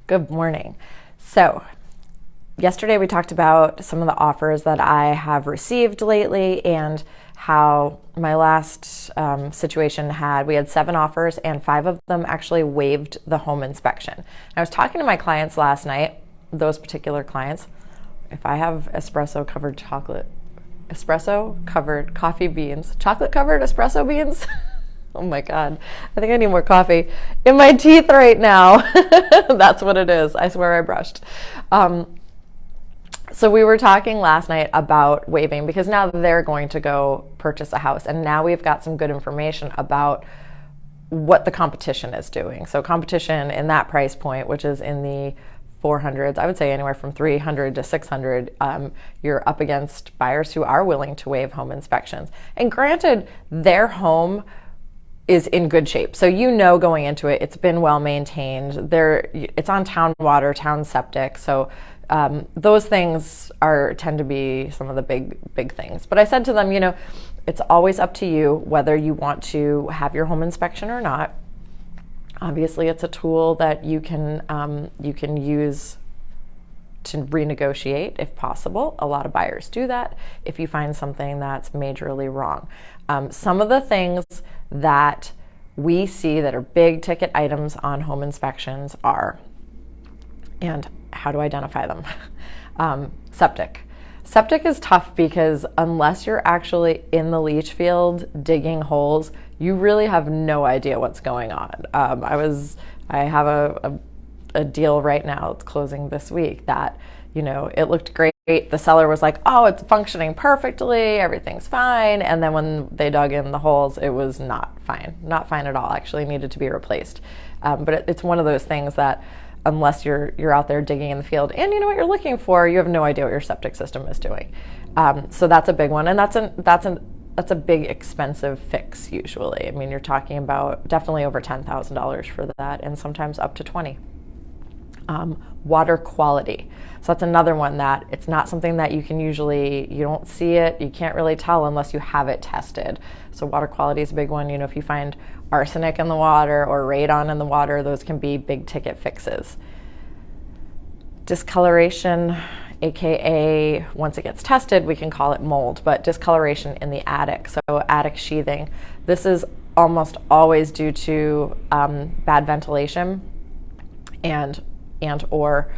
Good morning. So, yesterday we talked about some of the offers that I have received lately and how my last situation we had 7 offers and 5 of them actually waived the home inspection. I was talking to my clients last night, those particular clients. If I have espresso covered coffee beans, chocolate covered espresso beans. Oh my God, I think I need more coffee in my teeth right now. That's what it is. I swear I brushed. So we were talking last night about waiving because now they're going to go purchase a house, and now we've got some good information about what the competition is doing. So competition in that price point, which is in the 400s, I would say anywhere from 300 to 600, you're up against buyers who are willing to waive home inspections. And granted, their home is in good shape. So going into it, it's been well maintained. It's on town water, town septic. So those things tend to be some of the big things. But I said to them, it's always up to you whether you want to have your home inspection or not. Obviously, it's a tool that you can use to renegotiate if possible. A lot of buyers do that if you find something that's majorly wrong. Some of the things that we see that are big ticket items on home inspections are, and how to identify them. Septic. Septic is tough because unless you're actually in the leach field digging holes, you really have no idea what's going on. I have a deal right now, it's closing this week, that it looked great. The seller was like, oh, it's functioning perfectly, everything's fine. And then when they dug in the holes, it was not fine at all, actually needed to be replaced. But it's one of those things that unless you're out there digging in the field and you know what you're looking for, you have no idea what your septic system is doing. So that's a big one. And that's a big expensive fix usually. I mean, you're talking about definitely over $10,000 for that, and sometimes up to 20. Water quality. So that's another one that it's not something that you don't see it, you can't really tell unless you have it tested. So water quality is a big one. If you find arsenic in the water or radon in the water, those can be big ticket fixes. Discoloration, AKA once it gets tested, we can call it mold, but discoloration in the attic. So attic sheathing. This is almost always due to bad ventilation or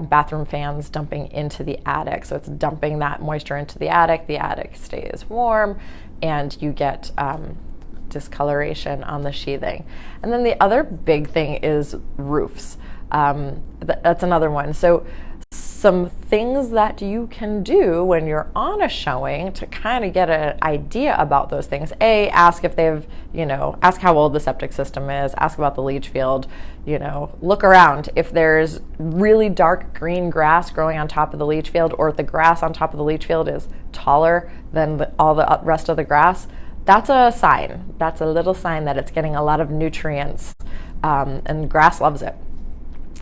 bathroom fans dumping into the attic. So it's dumping that moisture into the attic stays warm, and you get discoloration on the sheathing. And then the other big thing is roofs. That's another one. So some things that you can do when you're on a showing to kind of get an idea about those things. Ask if they've, ask how old the septic system is, ask about the leach field, look around. If there's really dark green grass growing on top of the leach field, or if the grass on top of the leach field is taller than all the rest of the grass, that's a sign. That's a little sign that it's getting a lot of nutrients, and grass loves it.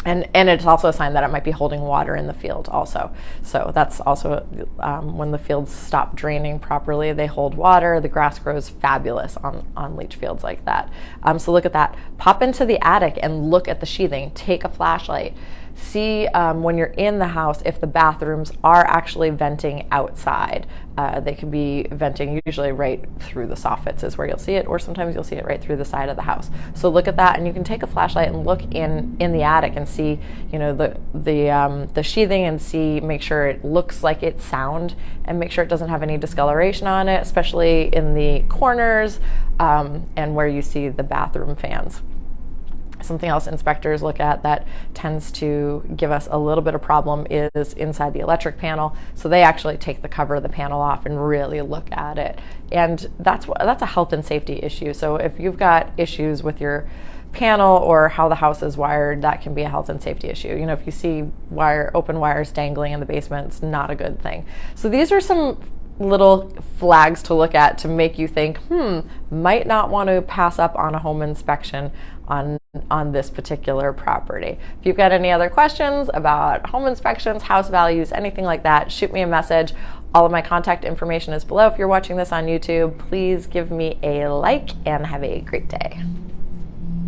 And it's also a sign that it might be holding water in the field also. So that's also when the fields stop draining properly, they hold water. The grass grows fabulous on leach fields like that. So look at that. Pop into the attic and look at the sheathing. Take a flashlight. See when you're in the house if the bathrooms are actually venting outside. They can be venting usually right through the soffits is where you'll see it, or sometimes you'll see it right through the side of the house. So look at that, and you can take a flashlight and look in the attic and see, the sheathing, and make sure it looks like it's sound, and make sure it doesn't have any discoloration on it, especially in the corners and where you see the bathroom fans. Something else inspectors look at that tends to give us a little bit of problem is inside the electric panel. So they actually take the cover of the panel off and really look at it. And that's a health and safety issue. So if you've got issues with your panel or how the house is wired, that can be a health and safety issue. If you see open wires dangling in the basement, it's not a good thing. So these are some little flags to look at to make you think, might not want to pass up on a home inspection on this particular property. If you've got any other questions about home inspections, house values, anything like that, shoot me a message. All of my contact information is below. If you're watching this on YouTube, please give me a like and have a great day.